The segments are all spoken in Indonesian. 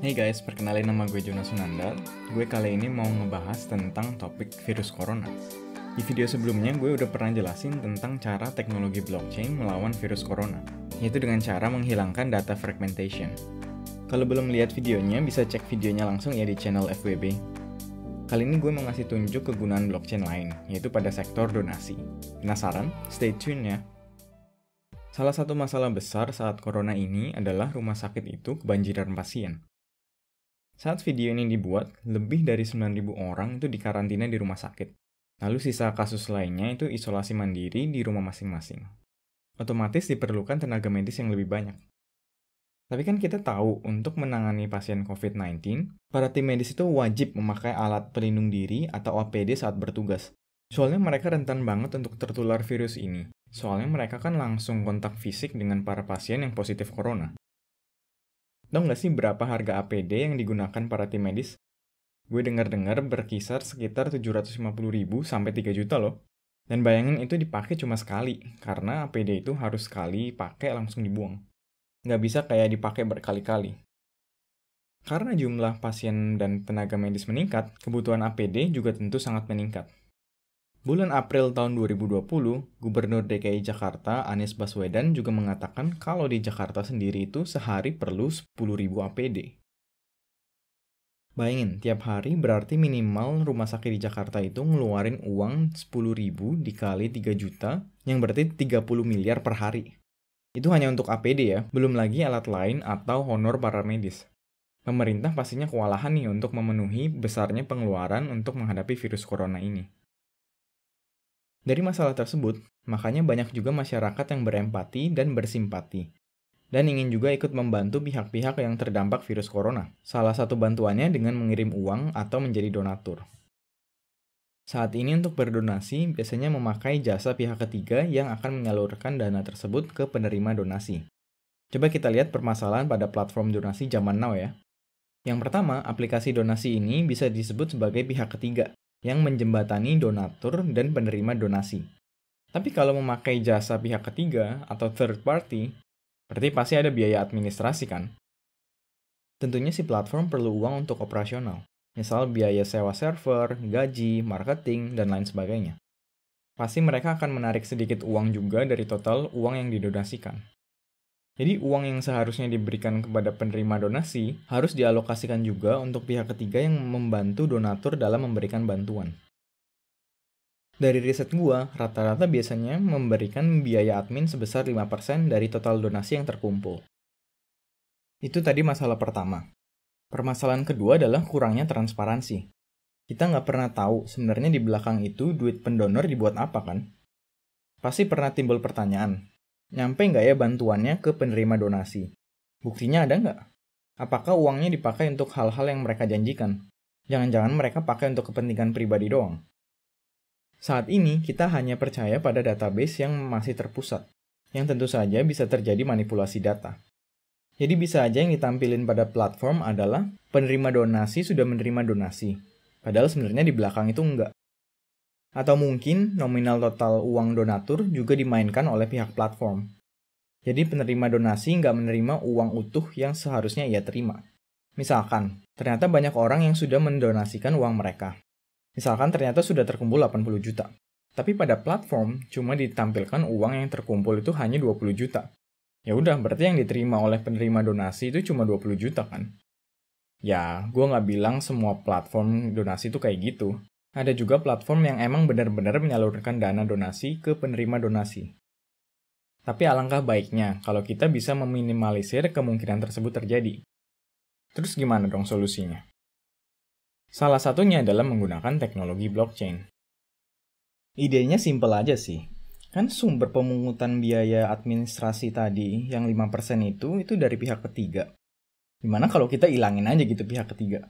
Hey guys, perkenalin nama gue Jonas Sunandar. Gue kali ini mau ngebahas tentang topik virus corona. Di video sebelumnya gue udah pernah jelasin tentang cara teknologi blockchain melawan virus corona, yaitu dengan cara menghilangkan data fragmentation. Kalau belum lihat videonya, bisa cek videonya langsung ya di channel FWB. Kali ini gue mau ngasih tunjuk kegunaan blockchain lain, yaitu pada sektor donasi. Penasaran? Stay tune ya! Salah satu masalah besar saat corona ini adalah rumah sakit itu kebanjiran pasien. Saat video ini dibuat, lebih dari 9.000 orang itu dikarantina di rumah sakit. Lalu sisa kasus lainnya itu isolasi mandiri di rumah masing-masing. Otomatis diperlukan tenaga medis yang lebih banyak. Tapi kan kita tahu, untuk menangani pasien COVID-19, para tim medis itu wajib memakai alat pelindung diri atau APD saat bertugas. Soalnya mereka rentan banget untuk tertular virus ini. Soalnya mereka kan langsung kontak fisik dengan para pasien yang positif corona. Tahu nggak sih berapa harga APD yang digunakan para tim medis? Gue dengar-dengar berkisar sekitar 750.000 sampai 3 juta loh. Dan bayangin itu dipakai cuma sekali, karena APD itu harus sekali pakai langsung dibuang. Nggak bisa kayak dipakai berkali-kali. Karena jumlah pasien dan tenaga medis meningkat, kebutuhan APD juga tentu sangat meningkat. Bulan April tahun 2020, Gubernur DKI Jakarta Anies Baswedan juga mengatakan kalau di Jakarta sendiri itu sehari perlu 10.000 APD. Bayangin, tiap hari berarti minimal rumah sakit di Jakarta itu ngeluarin uang 10.000 dikali 3 juta, yang berarti 30 miliar per hari. Itu hanya untuk APD ya, belum lagi alat lain atau honor para medis. Pemerintah pastinya kewalahan nih untuk memenuhi besarnya pengeluaran untuk menghadapi virus corona ini. Dari masalah tersebut, makanya banyak juga masyarakat yang berempati dan bersimpati, dan ingin juga ikut membantu pihak-pihak yang terdampak virus corona. Salah satu bantuannya dengan mengirim uang atau menjadi donatur. Saat ini untuk berdonasi, biasanya memakai jasa pihak ketiga yang akan menyalurkan dana tersebut ke penerima donasi. Coba kita lihat permasalahan pada platform donasi zaman now ya. Yang pertama, aplikasi donasi ini bisa disebut sebagai pihak ketiga, yang menjembatani donatur dan penerima donasi. Tapi kalau memakai jasa pihak ketiga atau third party, berarti pasti ada biaya administrasi kan? Tentunya si platform perlu uang untuk operasional, misal biaya sewa server, gaji, marketing, dan lain sebagainya. Pasti mereka akan menarik sedikit uang juga dari total uang yang didonasikan. Jadi uang yang seharusnya diberikan kepada penerima donasi harus dialokasikan juga untuk pihak ketiga yang membantu donatur dalam memberikan bantuan. Dari riset gua, rata-rata biasanya memberikan biaya admin sebesar 5% dari total donasi yang terkumpul. Itu tadi masalah pertama. Permasalahan kedua adalah kurangnya transparansi. Kita nggak pernah tahu sebenarnya di belakang itu duit pendonor dibuat apa kan? Pasti pernah timbul pertanyaan, nyampe nggak ya bantuannya ke penerima donasi? Buktinya ada nggak? Apakah uangnya dipakai untuk hal-hal yang mereka janjikan? Jangan-jangan mereka pakai untuk kepentingan pribadi doang. Saat ini, kita hanya percaya pada database yang masih terpusat, yang tentu saja bisa terjadi manipulasi data. Jadi bisa aja yang ditampilin pada platform adalah penerima donasi sudah menerima donasi, padahal sebenarnya di belakang itu enggak. Atau mungkin nominal total uang donatur juga dimainkan oleh pihak platform. Jadi penerima donasi nggak menerima uang utuh yang seharusnya ia terima. Misalkan, ternyata banyak orang yang sudah mendonasikan uang mereka. Misalkan ternyata sudah terkumpul 80 juta. Tapi pada platform cuma ditampilkan uang yang terkumpul itu hanya 20 juta. Ya udah, berarti yang diterima oleh penerima donasi itu cuma 20 juta kan? Ya, gue nggak bilang semua platform donasi itu kayak gitu. Ada juga platform yang emang benar-benar menyalurkan dana donasi ke penerima donasi. Tapi alangkah baiknya kalau kita bisa meminimalisir kemungkinan tersebut terjadi. Terus gimana dong solusinya? Salah satunya adalah menggunakan teknologi blockchain. Idenya simpel aja sih. Kan sumber pemungutan biaya administrasi tadi yang 5% itu dari pihak ketiga. Gimana kalau kita ilangin aja gitu pihak ketiga?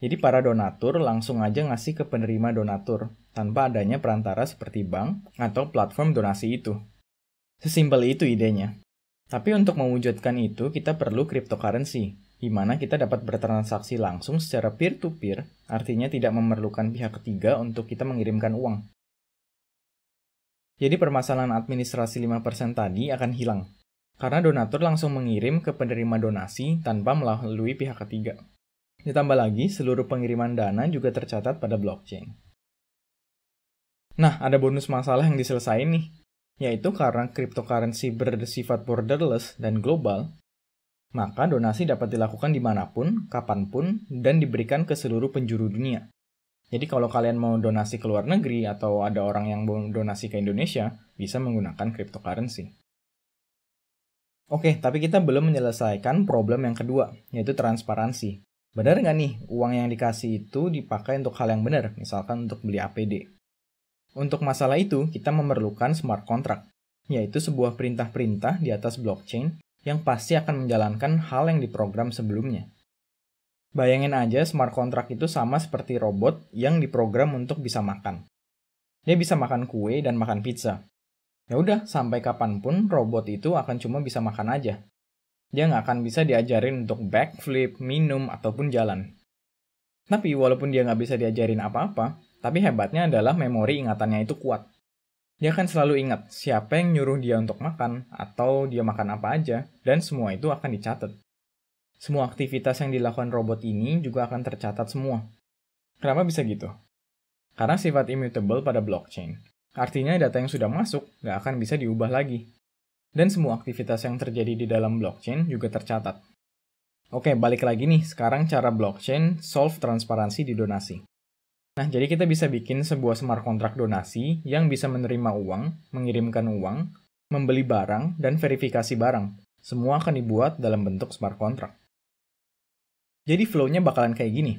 Jadi para donatur langsung aja ngasih ke penerima donatur, tanpa adanya perantara seperti bank atau platform donasi itu. Sesimpel itu idenya. Tapi untuk mewujudkan itu, kita perlu cryptocurrency, di mana kita dapat bertransaksi langsung secara peer-to-peer, artinya tidak memerlukan pihak ketiga untuk kita mengirimkan uang. Jadi permasalahan administrasi 5% tadi akan hilang. karena donatur langsung mengirim ke penerima donasi tanpa melalui pihak ketiga. Ditambah lagi, seluruh pengiriman dana juga tercatat pada blockchain. Nah, ada bonus masalah yang diselesain nih, yaitu karena cryptocurrency bersifat borderless dan global, maka donasi dapat dilakukan dimanapun, kapanpun, dan diberikan ke seluruh penjuru dunia. Jadi kalau kalian mau donasi ke luar negeri atau ada orang yang mau donasi ke Indonesia, bisa menggunakan cryptocurrency. Oke, tapi kita belum menyelesaikan problem yang kedua, yaitu transparansi. Benar nggak nih, uang yang dikasih itu dipakai untuk hal yang benar, misalkan untuk beli APD? Untuk masalah itu, kita memerlukan smart contract, yaitu sebuah perintah-perintah di atas blockchain yang pasti akan menjalankan hal yang diprogram sebelumnya. Bayangin aja smart contract itu sama seperti robot yang diprogram untuk bisa makan. Dia bisa makan kue dan makan pizza. Ya udah, sampai kapanpun robot itu akan cuma bisa makan aja. Dia nggak akan bisa diajarin untuk backflip, minum, ataupun jalan. Tapi walaupun dia nggak bisa diajarin apa-apa, tapi hebatnya adalah memori ingatannya itu kuat. Dia akan selalu ingat siapa yang nyuruh dia untuk makan, atau dia makan apa aja, dan semua itu akan dicatat. Semua aktivitas yang dilakukan robot ini juga akan tercatat semua. Kenapa bisa gitu? Karena sifat immutable pada blockchain. Artinya data yang sudah masuk nggak akan bisa diubah lagi. Dan semua aktivitas yang terjadi di dalam blockchain juga tercatat. Oke, balik lagi nih, sekarang cara blockchain solve transparansi di donasi. Nah, jadi kita bisa bikin sebuah smart contract donasi yang bisa menerima uang, mengirimkan uang, membeli barang, dan verifikasi barang. Semua akan dibuat dalam bentuk smart contract. Jadi flow-nya bakalan kayak gini.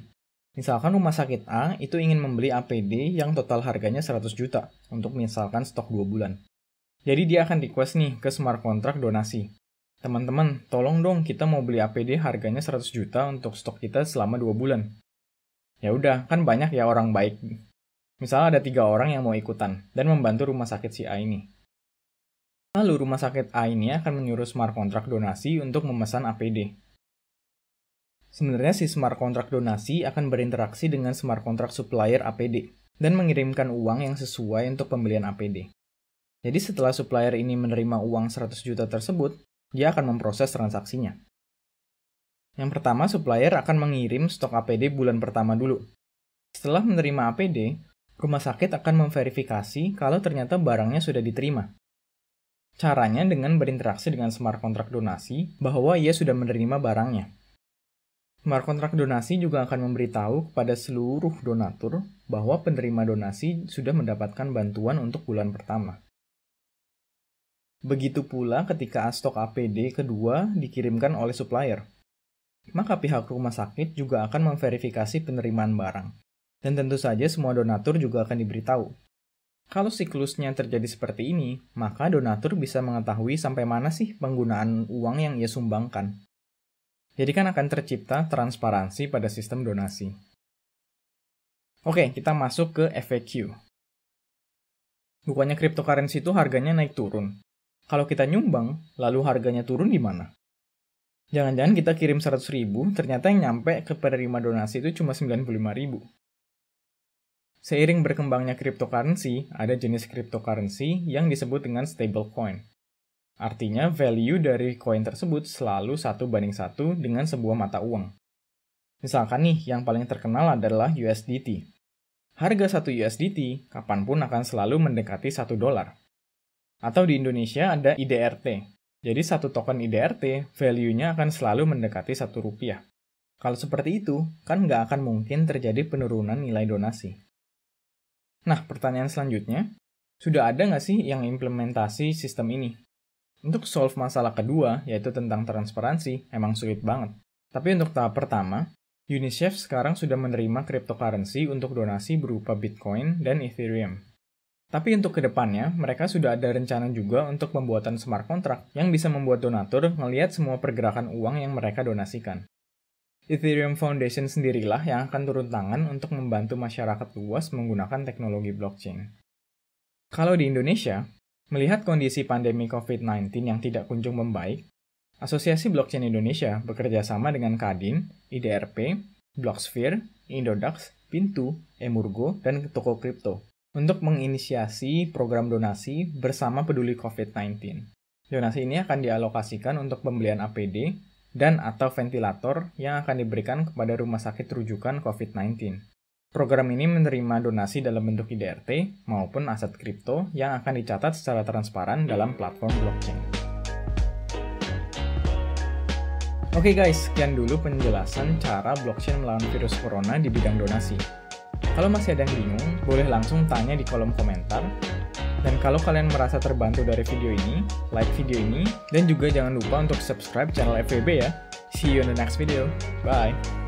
Misalkan rumah sakit A itu ingin membeli APD yang total harganya 100 juta untuk misalkan stok 2 bulan. Jadi dia akan request nih ke smart contract donasi. Teman-teman, tolong dong kita mau beli APD harganya 100 juta untuk stok kita selama 2 bulan. Ya udah, kan banyak ya orang baik. Misalnya ada 3 orang yang mau ikutan dan membantu rumah sakit si A ini. Lalu rumah sakit A ini akan menyuruh smart contract donasi untuk memesan APD. Sebenarnya si smart contract donasi akan berinteraksi dengan smart contract supplier APD dan mengirimkan uang yang sesuai untuk pembelian APD. Jadi setelah supplier ini menerima uang 100 juta tersebut, dia akan memproses transaksinya. Yang pertama, supplier akan mengirim stok APD bulan pertama dulu. Setelah menerima APD, rumah sakit akan memverifikasi kalau ternyata barangnya sudah diterima. Caranya dengan berinteraksi dengan smart contract donasi bahwa ia sudah menerima barangnya. Smart contract donasi juga akan memberitahu kepada seluruh donatur bahwa penerima donasi sudah mendapatkan bantuan untuk bulan pertama. Begitu pula ketika stok APD kedua dikirimkan oleh supplier. Maka pihak rumah sakit juga akan memverifikasi penerimaan barang. Dan tentu saja semua donatur juga akan diberitahu. Kalau siklusnya terjadi seperti ini, maka donatur bisa mengetahui sampai mana sih penggunaan uang yang ia sumbangkan. Jadi kan akan tercipta transparansi pada sistem donasi. Oke, kita masuk ke FAQ. Bukannya cryptocurrency itu harganya naik turun. Kalau kita nyumbang, lalu harganya turun di mana? Jangan-jangan kita kirim 100.000, ternyata yang nyampe ke penerima donasi itu cuma 95.000. Seiring berkembangnya cryptocurrency, ada jenis cryptocurrency yang disebut dengan stablecoin. Artinya, value dari koin tersebut selalu 1:1 dengan sebuah mata uang. Misalkan nih, yang paling terkenal adalah USDT. Harga 1 USDT kapanpun akan selalu mendekati $1. Atau di Indonesia ada IDRT. Jadi satu token IDRT, value-nya akan selalu mendekati Rp1. Kalau seperti itu, kan nggak akan mungkin terjadi penurunan nilai donasi. Nah, pertanyaan selanjutnya, sudah ada nggak sih yang implementasi sistem ini? Untuk solve masalah kedua, yaitu tentang transparansi, emang sulit banget. Tapi untuk tahap pertama, UNICEF sekarang sudah menerima cryptocurrency untuk donasi berupa Bitcoin dan Ethereum. Tapi untuk kedepannya, mereka sudah ada rencana juga untuk pembuatan smart contract yang bisa membuat donatur ngelihat semua pergerakan uang yang mereka donasikan. Ethereum Foundation sendirilah yang akan turun tangan untuk membantu masyarakat luas menggunakan teknologi blockchain. Kalau di Indonesia, melihat kondisi pandemi COVID-19 yang tidak kunjung membaik, Asosiasi Blockchain Indonesia bekerja sama dengan Kadin, IDRP, Blocksphere, Indodax, Pintu, Emurgo, dan toko kripto untuk menginisiasi program donasi bersama peduli COVID-19. Donasi ini akan dialokasikan untuk pembelian APD dan atau ventilator yang akan diberikan kepada rumah sakit rujukan COVID-19. Program ini menerima donasi dalam bentuk IDRT maupun aset kripto yang akan dicatat secara transparan dalam platform blockchain. Oke guys, sekian dulu penjelasan cara blockchain melawan virus corona di bidang donasi. Kalau masih ada yang bingung, boleh langsung tanya di kolom komentar. Dan kalau kalian merasa terbantu dari video ini, like video ini, dan juga jangan lupa untuk subscribe channel FWB ya. See you in the next video. Bye!